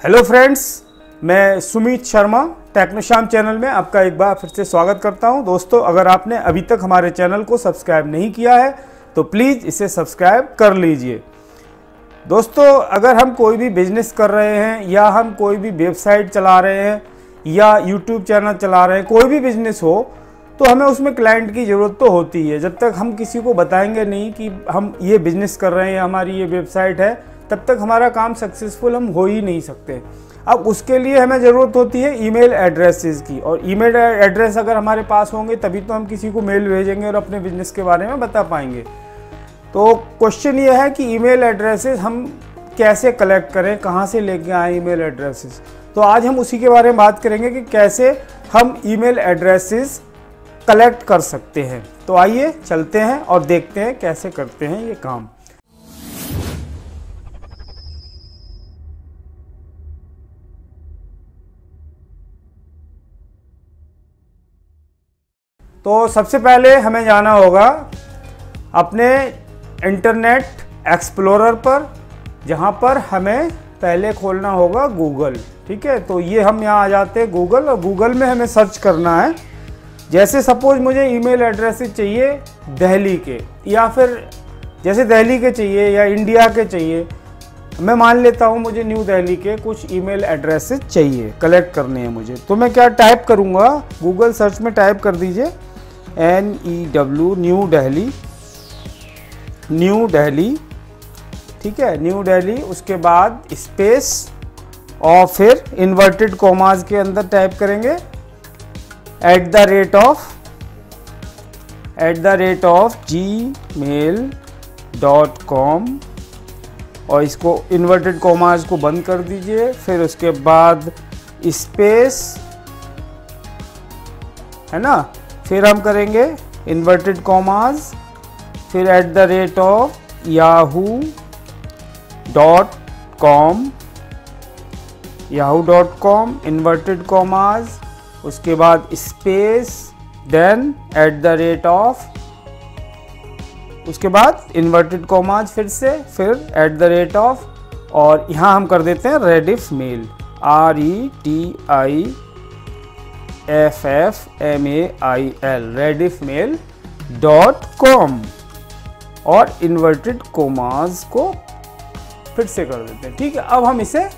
Hello friends, मैं Sumit Sharma टेक्नोशाम channel में आपका एक बार फिर से स्वागत करता हूं। दोस्तों, अगर आपने अभी तक हमारे चैनल को सब्सक्राइब नहीं किया है तो प्लीज़ इसे सब्सक्राइब कर लीजिए। दोस्तों, अगर हम कोई भी बिजनेस कर रहे हैं या हम कोई भी वेबसाइट चला रहे हैं या यूट्यूब चैनल चला रहे हैं, कोई भी बिजनेस हो तो हमें उसमें क्लाइंट की ज़रूरत तो होती है। जब तक हम किसी को बताएंगे नहीं कि हम ये बिज़नेस कर रहे हैं या हमारी ये वेबसाइट है, तब तक हमारा काम सक्सेसफुल हम हो ही नहीं सकते। अब उसके लिए हमें ज़रूरत होती है ईमेल एड्रेसेस की, और ईमेल एड्रेस अगर हमारे पास होंगे तभी तो हम किसी को मेल भेजेंगे और अपने बिजनेस के बारे में बता पाएंगे। तो क्वेश्चन ये है कि ईमेल एड्रेसेस हम कैसे कलेक्ट करें, कहाँ से लेके आए ईमेल एड्रेसेस। तो आज हम उसी के बारे में बात करेंगे कि कैसे हम ईमेल एड्रेसेस कलेक्ट कर सकते हैं। तो आइए चलते हैं और देखते हैं कैसे करते हैं ये काम। तो सबसे पहले हमें जाना होगा अपने इंटरनेट एक्सप्लोरर पर, जहाँ पर हमें पहले खोलना होगा गूगल। ठीक है, तो ये हम यहाँ आ जाते हैं गूगल, और गूगल में हमें सर्च करना है। जैसे सपोज मुझे ईमेल एड्रेसेस चाहिए दिल्ली के, या फिर जैसे दिल्ली के चाहिए या इंडिया के चाहिए, मैं मान लेता हूँ मुझे न्यू दिल्ली के कुछ ईमेल एड्रेसेस चाहिए, कलेक्ट करने हैं मुझे। तो मैं क्या टाइप करूँगा, गूगल सर्च में टाइप कर दीजिए NEW न्यू दिल्ली। ठीक है, न्यू दिल्ली, उसके बाद स्पेस और फिर इन्वर्टेड कॉमास के अंदर टाइप करेंगे @gmail.com, और इसको इन्वर्टेड कॉमास को बंद कर दीजिए। फिर उसके बाद स्पेस, है ना, फिर हम करेंगे इन्वर्टेड कॉमास, फिर yahoo.com इन्वर्टेड कॉमास, उसके बाद स्पेस, देन उसके बाद इन्वर्टेड कॉमास फिर से, फिर @ और यहाँ हम कर देते हैं रेडिफ मेल, REDIFFMAIL rediffmail.com, और इन्वर्टेड कॉमास को फिर से कर देते हैं। ठीक है, अब हम इसे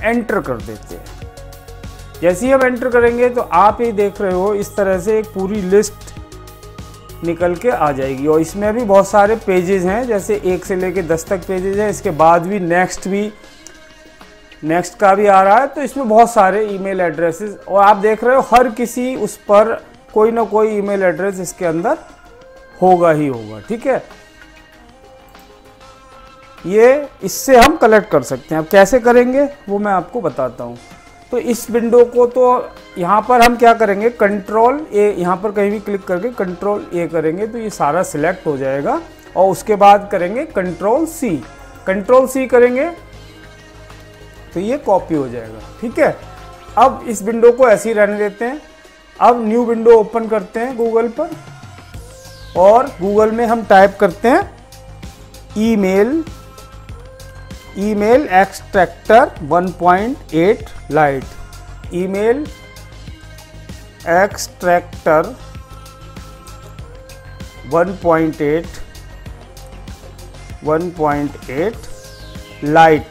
एंटर कर देते हैं। जैसे ही हम एंटर करेंगे तो आप ही देख रहे हो इस तरह से एक पूरी लिस्ट निकल के आ जाएगी, और इसमें भी बहुत सारे पेजेस हैं, जैसे 1 से लेके 10 तक पेजेस हैं। इसके बाद भी नेक्स्ट का भी आ रहा है। तो इसमें बहुत सारे ईमेल एड्रेसेस, और आप देख रहे हो हर किसी उस पर कोई ना कोई ईमेल एड्रेस इसके अंदर होगा ही होगा। ठीक है, ये इससे हम कलेक्ट कर सकते हैं। अब कैसे करेंगे वो मैं आपको बताता हूँ। तो इस विंडो को, तो यहाँ पर हम क्या करेंगे, Ctrl+A, यहाँ पर कहीं भी क्लिक करके Ctrl+A करेंगे तो ये सारा सिलेक्ट हो जाएगा, और उसके बाद करेंगे Ctrl+C करेंगे तो ये कॉपी हो जाएगा। ठीक है, अब इस विंडो को ऐसे ही रहने देते हैं। अब न्यू विंडो ओपन करते हैं गूगल पर, और गूगल में हम टाइप करते हैं email extractor 1.8 light, email extractor 1.8 light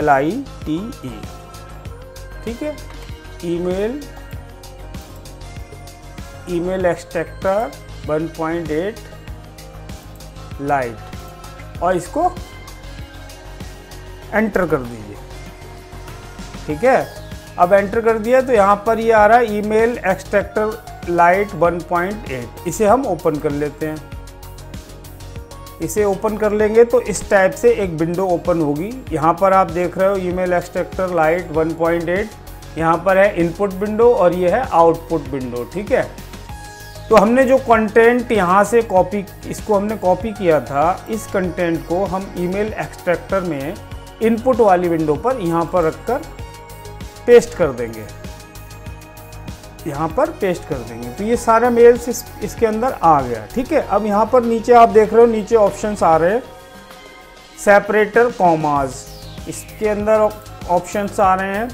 LITE। ठीक है, ईमेल एक्सट्रैक्टर 1.8 लाइट, और इसको एंटर कर दीजिए। ठीक है, अब एंटर कर दिया तो यहाँ पर ये आ रहा है ईमेल एक्सट्रैक्टर लाइट 1.8। इसे हम ओपन कर लेते हैं। इसे ओपन कर लेंगे तो इस टाइप से एक विंडो ओपन होगी। यहाँ पर आप देख रहे हो ईमेल एक्सट्रैक्टर लाइट 1.8, यहाँ पर है इनपुट विंडो और ये है आउटपुट विंडो। ठीक है, तो हमने जो कंटेंट यहाँ से इसको हमने कॉपी किया था, इस कंटेंट को हम ईमेल एक्सट्रैक्टर में इनपुट वाली विंडो पर यहाँ पर रखकर पेस्ट कर देंगे। यहाँ पर पेस्ट कर देंगे तो ये सारा मेल्स इसके अंदर आ गया। ठीक है, अब यहाँ पर नीचे आप देख रहे हो, नीचे ऑप्शंस आ रहे हैं सेपरेटर कॉमास, इसके अंदर ऑप्शंस आ रहे हैं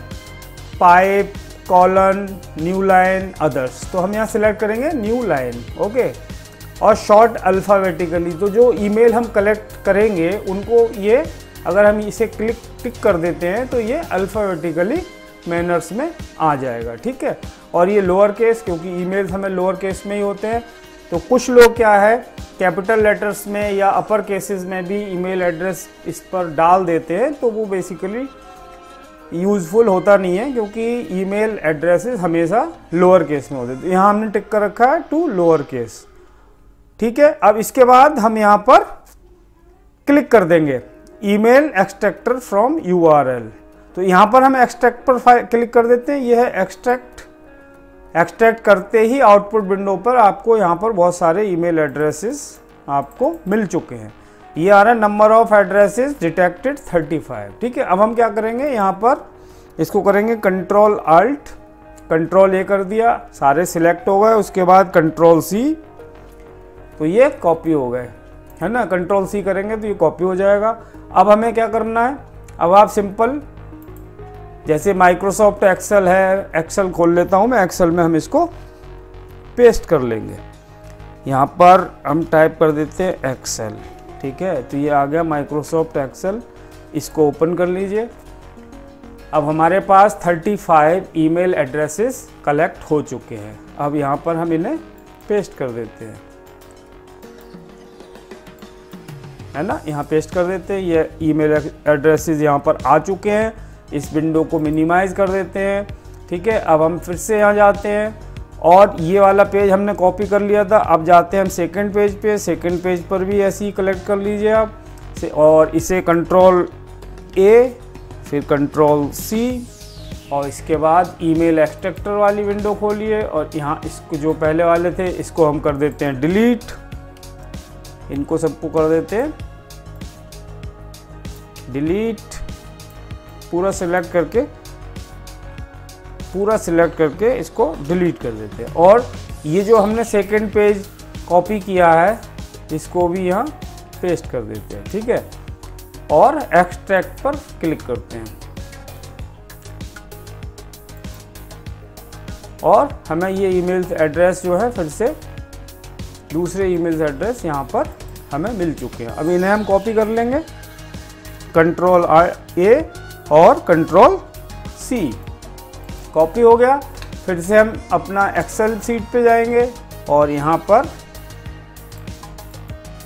pipe, colon, new line, others. तो हम यहाँ सिलेक्ट करेंगे न्यू लाइन, ओके। और शॉर्ट अल्फ़ाबेटिकली, तो जो ईमेल हम कलेक्ट करेंगे उनको ये अगर हम इसे टिक कर देते हैं तो ये अल्फ़ाबेटिकली मैनर्स में आ जाएगा, ठीक है। और ये लोअर केस, क्योंकि ईमेल्स हमें लोअर केस में ही होते हैं। तो कुछ लोग क्या है कैपिटल लेटर्स में या अपर केसेस में भी ईमेल एड्रेस इस पर डाल देते हैं, तो वो बेसिकली यूज़फुल होता नहीं है, क्योंकि ईमेल एड्रेसेस हमेशा लोअर केस में होते हैं। तो यहाँ हमने टिक कर रखा है टू लोअर केस, ठीक है। अब इसके बाद हम यहाँ पर क्लिक कर देंगे ईमेल एक्सट्रैक्टर फ्रॉम यूआरएल। तो यहाँ पर हम एक्सट्रैक्ट पर क्लिक कर देते हैं। यह है एक्सट्रैक्ट करते ही आउटपुट विंडो पर आपको यहाँ पर बहुत सारे ईमेल एड्रेसेस आपको मिल चुके हैं। ये आ रहा है नंबर ऑफ एड्रेसेस डिटेक्टेड 35, ठीक है। अब हम क्या करेंगे, यहाँ पर इसको करेंगे कंट्रोल अल्ट, कंट्रोल ए कर दिया, सारे सिलेक्ट हो गए। उसके बाद कंट्रोल सी, तो ये कॉपी हो गए, है ना। कंट्रोल सी करेंगे तो ये कॉपी हो जाएगा। अब हमें क्या करना है, अब आप सिंपल जैसे माइक्रोसॉफ्ट एक्सेल है, एक्सेल खोल लेता हूँ मैं, एक्सेल में हम इसको पेस्ट कर लेंगे। यहाँ पर हम टाइप कर देते हैं एक्सेल, ठीक है। तो ये आ गया माइक्रोसॉफ्ट एक्सेल, इसको ओपन कर लीजिए। अब हमारे पास 35 ईमेल एड्रेसेस कलेक्ट हो चुके हैं। अब यहाँ पर हम इन्हें पेस्ट कर देते हैं, है ना। यहाँ पेस्ट कर देते हैं। ये ईमेल एड्रेसेस यहाँ पर आ चुके हैं। इस विंडो को मिनिमाइज कर देते हैं, ठीक है। अब हम फिर से यहाँ जाते हैं और ये वाला पेज हमने कॉपी कर लिया था। अब जाते हैं हम सेकंड पेज पे। सेकंड पेज पर भी ऐसे ही कलेक्ट कर लीजिए आप और इसे कंट्रोल ए, फिर कंट्रोल सी, और इसके बाद ईमेल एक्सट्रैक्टर वाली विंडो खोलिए और यहाँ इसको जो पहले वाले थे इसको हम कर देते हैं डिलीट। इनको सबको कर देते हैं डिलीट, पूरा सिलेक्ट करके इसको डिलीट कर देते हैं। और ये जो हमने सेकंड पेज कॉपी किया है इसको भी यहाँ पेस्ट कर देते हैं, ठीक है। और एक्सट्रैक्ट पर क्लिक करते हैं और हमें ये ईमेल एड्रेस जो है फिर से दूसरे ईमेल एड्रेस यहाँ पर हमें मिल चुके हैं। अब इन्हें हम कॉपी कर लेंगे, कंट्रोल ए और कंट्रोल सी, कॉपी हो गया। फिर से हम अपना एक्सेल सीट पे जाएंगे और यहाँ पर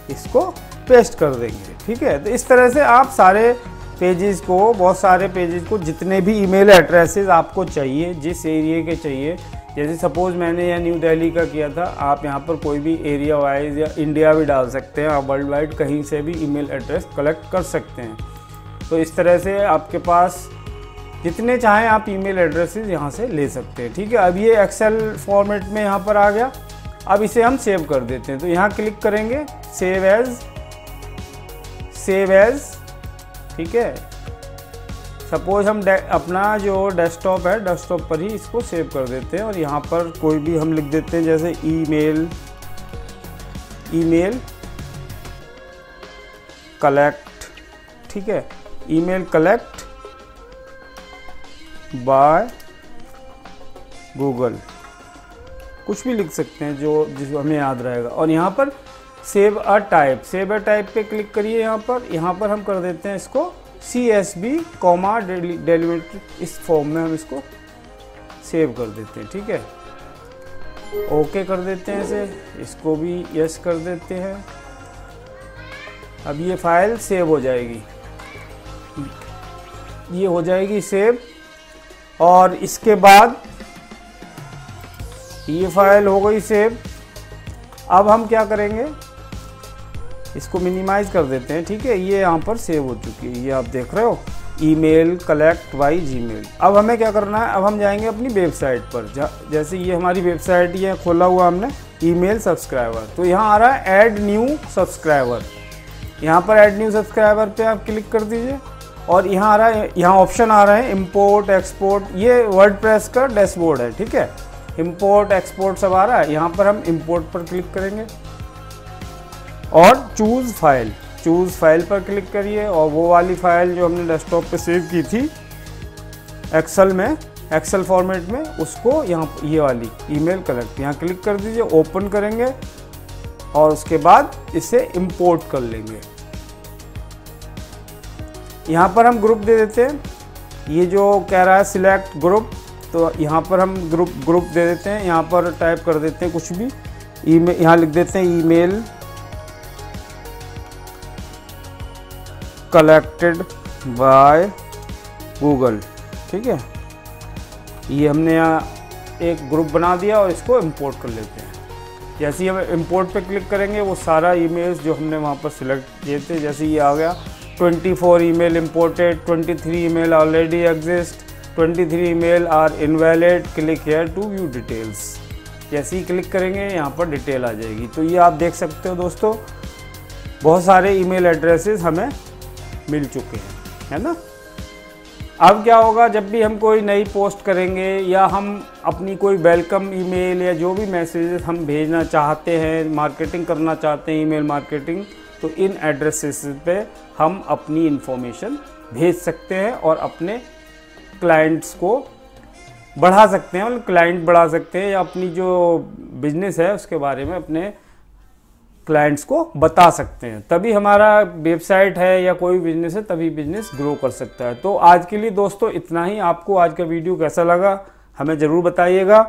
इसको पेस्ट कर देंगे, ठीक है। तो इस तरह से आप सारे पेजेस को, बहुत सारे पेजेस को, जितने भी ईमेल एड्रेसेस आपको चाहिए, जिस एरिया के चाहिए, जैसे सपोज़ मैंने यहाँ न्यू दिल्ली का किया था, आप यहाँ पर कोई भी एरिया वाइज या इंडिया भी डाल सकते हैं। आप वर्ल्ड वाइड कहीं से भी ईमेल एड्रेस कलेक्ट कर सकते हैं। तो इस तरह से आपके पास जितने चाहें आप ईमेल एड्रेसेस यहाँ से ले सकते हैं, ठीक है। अब ये एक्सेल फॉर्मेट में यहाँ पर आ गया। अब इसे हम सेव कर देते हैं। तो यहाँ क्लिक करेंगे सेव एज, ठीक है। सपोज हम अपना जो डेस्कटॉप है, डेस्कटॉप पर ही इसको सेव कर देते हैं और यहाँ पर कोई भी हम लिख देते हैं, जैसे ईमेल कलेक्ट, ठीक है। ईमेल कलेक्ट बाय गूगल, कुछ भी लिख सकते हैं जो हमें याद रहेगा। और यहाँ पर सेव अ टाइप पे क्लिक करिए। यहाँ पर हम कर देते हैं इसको CSV कॉमा डेलिमिटेड, इस फॉर्म में हम इसको सेव कर देते हैं, ठीक है। ओके कर देते हैं इसे, इसको भी यस कर देते हैं। अब ये फाइल सेव हो जाएगी, ये हो जाएगी सेव। और इसके बाद ये फाइल हो गई सेव। अब हम क्या करेंगे, इसको मिनिमाइज कर देते हैं, ठीक है। ये यहाँ पर सेव हो चुकी है, ये आप देख रहे हो, ईमेल कलेक्ट बाय जीमेल। अब हमें क्या करना है, अब हम जाएंगे अपनी वेबसाइट पर। जैसे ये हमारी वेबसाइट, ये खोला हुआ हमने ईमेल सब्सक्राइबर, तो यहाँ आ रहा है ऐड न्यू सब्सक्राइबर। यहाँ पर ऐड न्यू सब्सक्राइबर पे आप क्लिक कर दीजिए और यहाँ आ रहा है, यहाँ ऑप्शन आ रहे हैं इंपोर्ट एक्सपोर्ट। ये वर्डप्रेस का डैशबोर्ड है, ठीक है। इंपोर्ट एक्सपोर्ट सब आ रहा है। यहाँ पर हम इंपोर्ट पर क्लिक करेंगे और चूज़ फाइल, चूज़ फाइल पर क्लिक करिए और वो वाली फाइल जो हमने डेस्कटॉप पे सेव की थी एक्सेल में, एक्सेल फॉर्मेट में, उसको यहाँ ये वाली ईमेल कलेक्ट यहाँ क्लिक कर दीजिए। ओपन करेंगे और उसके बाद इसे इंपोर्ट कर लेंगे। यहाँ पर हम ग्रुप दे देते हैं, ये जो कह रहा है सिलेक्ट ग्रुप, तो यहाँ पर हम ग्रुप दे देते हैं। यहाँ पर टाइप कर देते हैं कुछ भी, ईमेल यहाँ लिख देते हैं ईमेल कलेक्टेड बाय गूगल। ठीक है, ये हमने यहाँ एक ग्रुप बना दिया और इसको इंपोर्ट कर लेते हैं। जैसे ही हम इंपोर्ट पे क्लिक करेंगे वो सारा ईमेल्स जो हमने वहाँ पर सिलेक्ट किए थे, जैसे ये आ गया 24 email imported, 23 email already exist, 23 email are invalid, click here to view details. जैसे ही क्लिक करेंगे यहाँ पर डिटेल आ जाएगी। तो ये आप देख सकते हो दोस्तों, बहुत सारे ईमेल एड्रेसेस हमें मिल चुके हैं, है ना। अब क्या होगा, जब भी हम कोई नई पोस्ट करेंगे या हम अपनी कोई वेलकम ईमेल या जो भी मैसेजेस हम भेजना चाहते हैं, मार्केटिंग करना चाहते हैं, ईमेल मार्केटिंग, तो इन एड्रेसेस पे हम अपनी इंफॉर्मेशन भेज सकते हैं और अपने क्लाइंट्स को बढ़ा सकते हैं, मतलब क्लाइंट बढ़ा सकते हैं या अपनी जो बिजनेस है उसके बारे में अपने क्लाइंट्स को बता सकते हैं। तभी हमारा वेबसाइट है या कोई बिजनेस है तभी बिजनेस ग्रो कर सकता है। तो आज के लिए दोस्तों इतना ही। आपको आज का वीडियो कैसा लगा हमें ज़रूर बताइएगा।